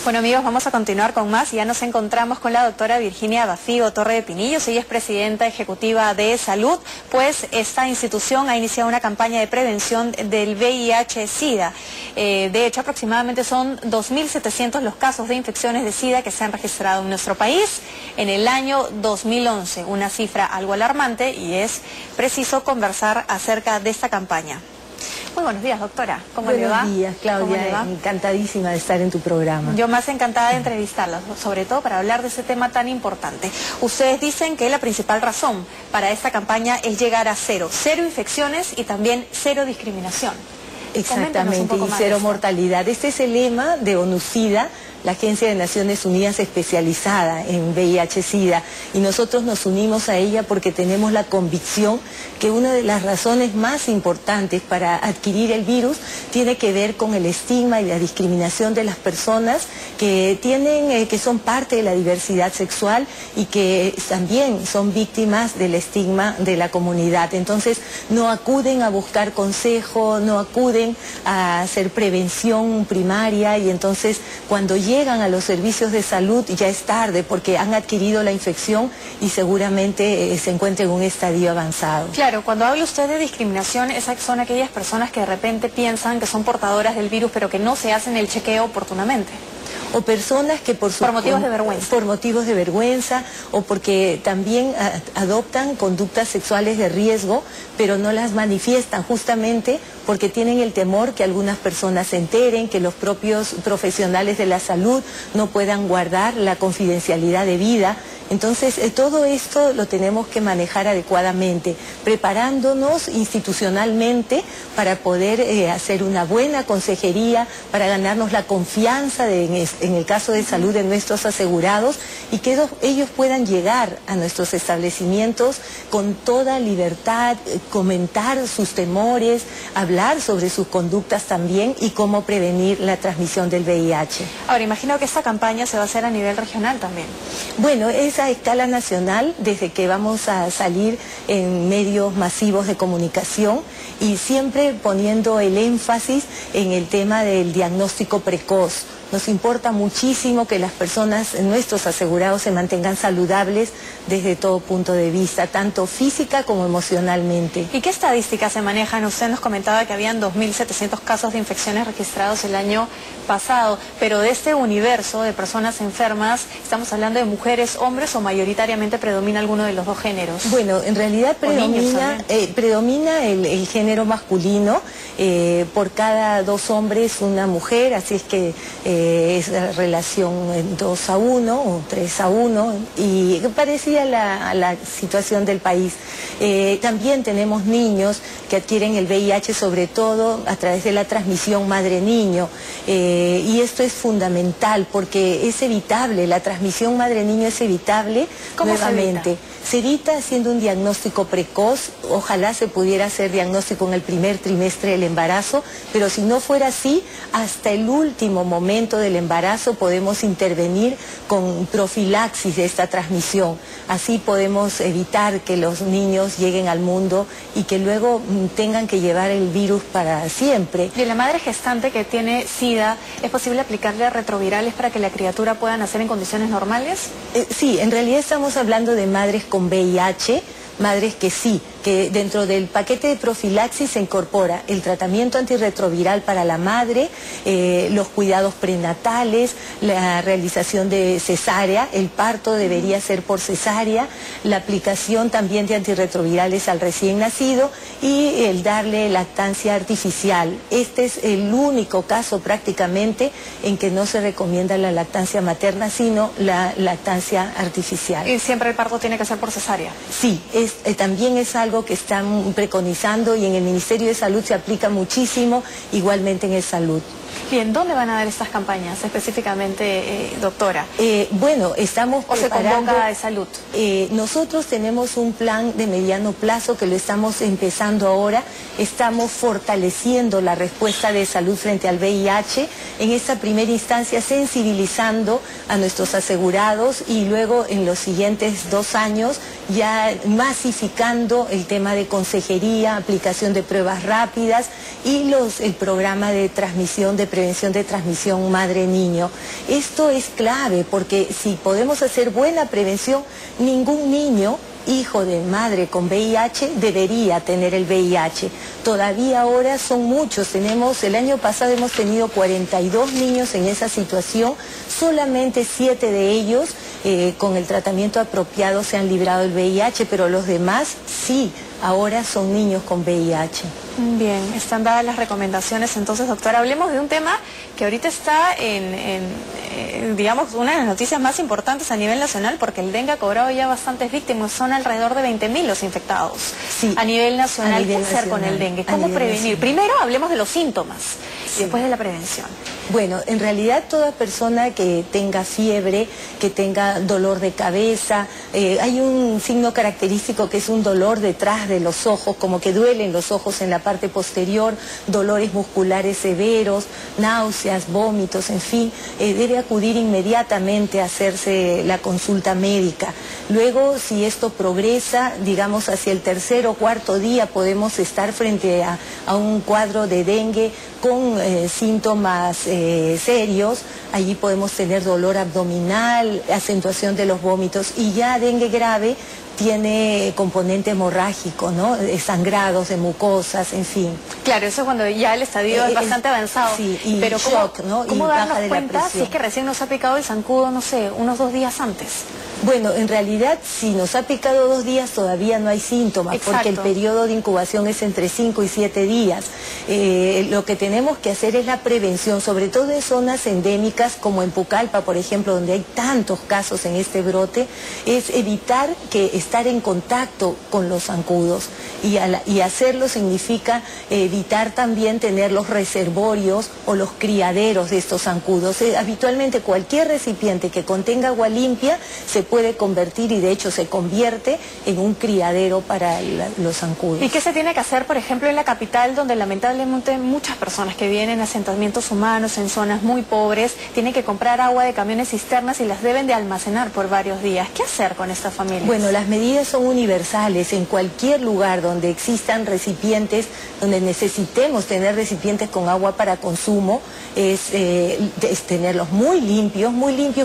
Bueno amigos, vamos a continuar con más. Ya nos encontramos con la doctora Virginia Bafío Torre de Pinillos. Ella es presidenta ejecutiva de Salud, pues esta institución ha iniciado una campaña de prevención del VIH-Sida. De hecho, aproximadamente son 2.700 los casos de infecciones de SIDA que se han registrado en nuestro país en el año 2011. Una cifra algo alarmante y es preciso conversar acerca de esta campaña. Muy buenos días, doctora. ¿Cómo le va? Buenos días, Claudia. Encantadísima de estar en tu programa. Yo más encantada de entrevistarla, sobre todo para hablar de ese tema tan importante. Ustedes dicen que la principal razón para esta campaña es llegar a cero infecciones y también cero discriminación. Exactamente, y cero mortalidad. Este es el lema de ONU-SIDA, la Agencia de Naciones Unidas especializada en VIH-Sida, y nosotros nos unimos a ella porque tenemos la convicción que una de las razones más importantes para adquirir el virus tiene que ver con el estigma y la discriminación de las personas que son parte de la diversidad sexual y que también son víctimas del estigma de la comunidad. Entonces no acuden a buscar consejo, no acuden a hacer prevención primaria, y entonces cuando llegan a los servicios de salud ya es tarde porque han adquirido la infección y seguramente se encuentran en un estadio avanzado. Claro, cuando habla usted de discriminación, esas son aquellas personas que de repente piensan que son portadoras del virus pero que no se hacen el chequeo oportunamente. O personas que por motivos de vergüenza. Por motivos de vergüenza, o porque también adoptan conductas sexuales de riesgo, pero no las manifiestan justamente porque tienen el temor que algunas personas se enteren, que los propios profesionales de la salud no puedan guardar la confidencialidad de vida. Entonces, todo esto lo tenemos que manejar adecuadamente, preparándonos institucionalmente para poder hacer una buena consejería, para ganarnos la confianza en el caso de salud de nuestros asegurados, y que ellos puedan llegar a nuestros establecimientos con toda libertad, comentar sus temores, hablar sobre sus conductas también y cómo prevenir la transmisión del VIH. Ahora, imagino que esta campaña se va a hacer a nivel regional también. Bueno, es a escala nacional, desde que vamos a salir en medios masivos de comunicación, y siempre poniendo el énfasis en el tema del diagnóstico precoz. Nos importa muchísimo que las personas, nuestros asegurados, se mantengan saludables desde todo punto de vista, tanto física como emocionalmente. ¿Y qué estadísticas se manejan? Usted nos comentaba que habían 2.700 casos de infecciones registrados el año pasado, pero de este universo de personas enfermas, ¿estamos hablando de mujeres, hombres o mayoritariamente predomina alguno de los dos géneros? Bueno, en realidad predomina el género masculino. Por cada 2 hombres una mujer, así es que es la relación 2-1 o 3-1, y parecía a la situación del país. También tenemos niños que adquieren el VIH, sobre todo a través de la transmisión madre-niño, y esto es fundamental porque es evitable, la transmisión madre-niño es evitable. ¿Cómo nuevamente? Se evita haciendo un diagnóstico precoz. Ojalá se pudiera hacer diagnóstico en el primer trimestre del embarazo, pero si no fuera así, hasta el último momento del embarazo podemos intervenir con profilaxis de esta transmisión. Así podemos evitar que los niños lleguen al mundo y que luego tengan que llevar el virus para siempre. ¿Y en la madre gestante que tiene SIDA, es posible aplicarle retrovirales para que la criatura pueda nacer en condiciones normales? Sí, en realidad estamos hablando de madres con VIH, madres que sí, que dentro del paquete de profilaxis se incorpora el tratamiento antirretroviral para la madre, los cuidados prenatales, la realización de cesárea, el parto debería ser por cesárea, la aplicación también de antirretrovirales al recién nacido y el darle lactancia artificial. Este es el único caso prácticamente en que no se recomienda la lactancia materna, sino la lactancia artificial. ¿Y siempre el parto tiene que ser por cesárea? Sí, también es algo que están preconizando, y en el Ministerio de Salud se aplica muchísimo, igualmente en el Salud. Bien, ¿dónde van a dar estas campañas específicamente, doctora? Bueno, estamos preparando... ¿O se convoca de salud? Nosotros tenemos un plan de mediano plazo que lo estamos empezando ahora. Estamos fortaleciendo la respuesta de salud frente al VIH. En esta primera instancia sensibilizando a nuestros asegurados, y luego en los siguientes 2 años ya masificando el tema de consejería, aplicación de pruebas rápidas y el programa de transmisión de de prevención de transmisión madre-niño. Esto es clave porque si podemos hacer buena prevención, ningún niño hijo de madre con VIH debería tener el VIH. Todavía ahora son muchos. El año pasado hemos tenido 42 niños en esa situación, solamente 7 de ellos con el tratamiento apropiado se han librado del VIH, pero los demás sí, ahora son niños con VIH. Bien, están dadas las recomendaciones. Entonces, doctora, hablemos de un tema que ahorita está digamos, una de las noticias más importantes a nivel nacional, porque el dengue ha cobrado ya bastantes víctimas, son alrededor de 20.000 los infectados. Sí, a nivel nacional. ¿Qué hacer con el dengue? ¿Cómo prevenir? Primero hablemos de los síntomas y después de la prevención. Bueno, en realidad toda persona que tenga fiebre, que tenga dolor de cabeza, hay un signo característico que es un dolor detrás de los ojos, como que duelen los ojos en la parte posterior, dolores musculares severos, náuseas, vómitos, en fin, debe acudir inmediatamente a hacerse la consulta médica. Luego, si esto progresa, digamos hacia el tercer o cuarto día, podemos estar frente a un cuadro de dengue con síntomas serios. Allí podemos tener dolor abdominal, acentuación de los vómitos, y ya dengue grave tiene componente hemorrágico, ¿no? Sangrados de mucosas, en fin. Claro, eso es cuando ya el estadio es bastante avanzado. Sí, y pero shock, ¿no? ¿cómo darnos cuenta si es que recién nos ha picado el zancudo, no sé, unos 2 días antes? Bueno, en realidad, si nos ha picado 2 días, todavía no hay síntomas. Exacto. Porque el periodo de incubación es entre 5 y 7 días. Lo que tenemos que hacer es la prevención, sobre todo en zonas endémicas como en Pucallpa, por ejemplo, donde hay tantos casos en este brote, es evitar estar en contacto con los zancudos. Y hacerlo significa evitar también tener los reservorios o los criaderos de estos zancudos. Habitualmente cualquier recipiente que contenga agua limpia se puede convertir, y de hecho se convierte, en un criadero para los zancudos. ¿Y qué se tiene que hacer, por ejemplo, en la capital, donde lamentablemente muchas personas que vienen a asentamientos humanos en zonas muy pobres tienen que comprar agua de camiones cisternas y las deben de almacenar por varios días? ¿Qué hacer con estas familias? Bueno, las medidas son universales. En cualquier lugar donde existan recipientes, donde necesitemos tener recipientes con agua para consumo, es tenerlos muy limpios,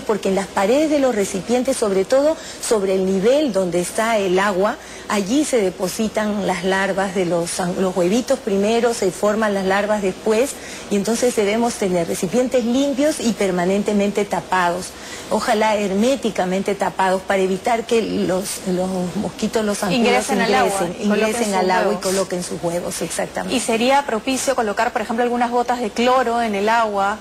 porque en las paredes de los recipientes, sobre todo sobre el nivel donde está el agua, allí se depositan las larvas de los huevitos primero, se forman las larvas después, y entonces debemos tener recipientes limpios y permanentemente tapados, ojalá herméticamente tapados, para evitar que los mosquitos, los zancudos ingresen al agua y coloquen sus huevos, exactamente. ¿Y sería propicio colocar, por ejemplo, algunas gotas de cloro en el agua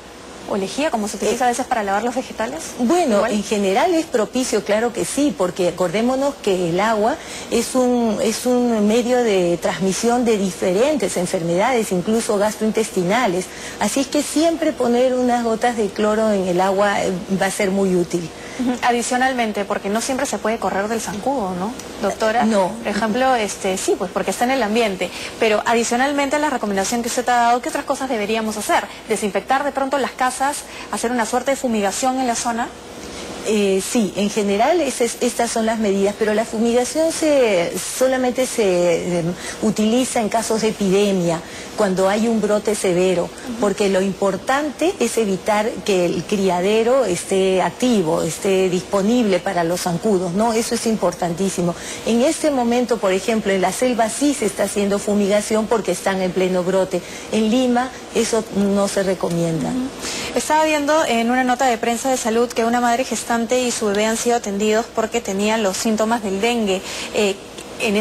o lejía, como se utiliza a veces para lavar los vegetales? Bueno, ¿igual? En general es propicio, claro que sí, porque acordémonos que el agua es un medio de transmisión de diferentes enfermedades, incluso gastrointestinales. Así es que siempre poner unas gotas de cloro en el agua va a ser muy útil. Adicionalmente, porque no siempre se puede correr del zancudo, ¿no, doctora? No. Por ejemplo, sí, pues porque está en el ambiente. Pero adicionalmente a la recomendación que usted ha dado, ¿qué otras cosas deberíamos hacer? ¿Desinfectar de pronto las casas? ¿Hacer una suerte de fumigación en la zona? Sí, en general estas son las medidas, pero la fumigación solamente se utiliza en casos de epidemia, cuando hay un brote severo, porque lo importante es evitar que el criadero esté activo, esté disponible para los zancudos, ¿no? Eso es importantísimo. En este momento, por ejemplo, en la selva sí se está haciendo fumigación porque están en pleno brote. En Lima eso no se recomienda. Estaba viendo en una nota de prensa de salud que una madre gestante y su bebé han sido atendidos porque tenían los síntomas del dengue. En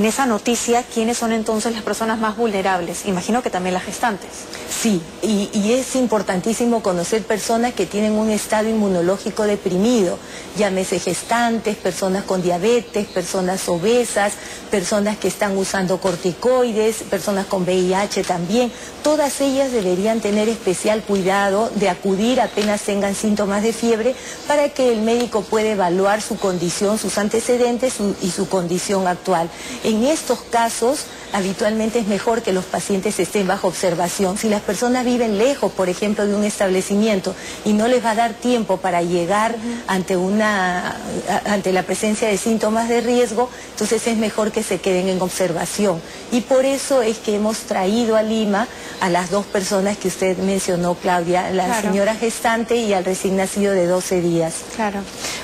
esa noticia, ¿quiénes son entonces las personas más vulnerables? Imagino que también las gestantes. Sí, y es importantísimo conocer personas que tienen un estado inmunológico deprimido, llámese gestantes, personas con diabetes, personas obesas, personas que están usando corticoides, personas con VIH también. Todas ellas deberían tener especial cuidado de acudir apenas tengan síntomas de fiebre, para que el médico pueda evaluar su condición, sus antecedentes y su condición actual. En estos casos, habitualmente es mejor que los pacientes estén bajo observación. Si las personas viven lejos, por ejemplo, de un establecimiento y no les va a dar tiempo para llegar ante la presencia de síntomas de riesgo, entonces es mejor que se queden en observación. Y por eso es que hemos traído a Lima a las dos personas que usted mencionó, Claudia, la señora gestante y al recién nacido de 12 días. Claro.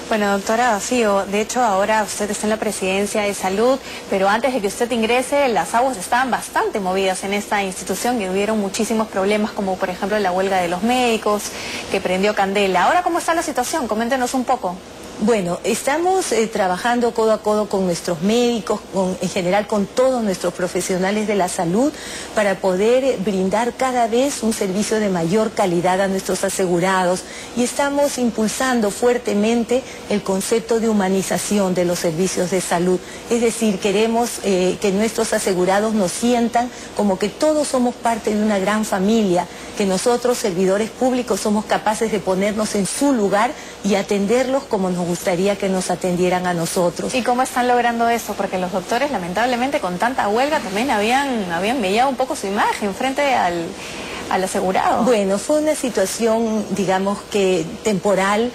Bueno, doctora Bafío, de hecho ahora usted está en la Presidencia de Salud, pero antes de que usted ingrese, las aguas estaban bastante movidas en esta institución, que hubieron muchísimos problemas, como por ejemplo la huelga de los médicos, que prendió candela. Ahora, ¿cómo está la situación? Coméntenos un poco. Bueno, estamos trabajando codo a codo con nuestros médicos, en general con todos nuestros profesionales de la salud, para poder brindar cada vez un servicio de mayor calidad a nuestros asegurados, y estamos impulsando fuertemente el concepto de humanización de los servicios de salud. Es decir, queremos que nuestros asegurados nos sientan como que todos somos parte de una gran familia, que nosotros, servidores públicos, somos capaces de ponernos en su lugar y atenderlos como nos gustaría que nos atendieran a nosotros. ¿Y cómo están logrando eso? Porque los doctores, lamentablemente, con tanta huelga también habían mellado un poco su imagen frente al asegurado. Bueno, fue una situación, digamos que temporal,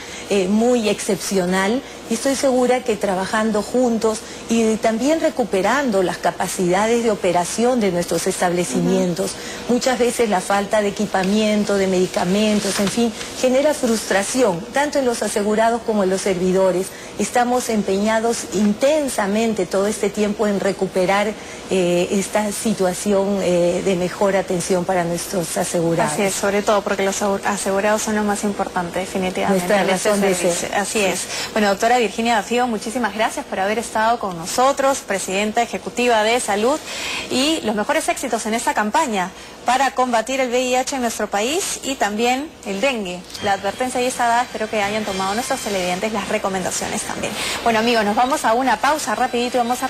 muy excepcional, y estoy segura que trabajando juntos y también recuperando las capacidades de operación de nuestros establecimientos. Muchas veces la falta de equipamiento, de medicamentos, en fin, genera frustración, tanto en los asegurados como en los servidores. Estamos empeñados intensamente todo este tiempo en recuperar esta situación de mejor atención para nuestros asegurados. Así es, sobre todo porque los asegurados son lo más importante, definitivamente. Nuestra razón de ser. Así es. Bueno, doctora Virginia Bafío, muchísimas gracias por haber estado con nosotros, Presidenta Ejecutiva de Salud, y los mejores éxitos en esta campaña para combatir el VIH en nuestro país y también el dengue. La advertencia ya está dada, espero que hayan tomado nuestros televidentes las recomendaciones también. Bueno, amigos, nos vamos a una pausa rapidito y vamos a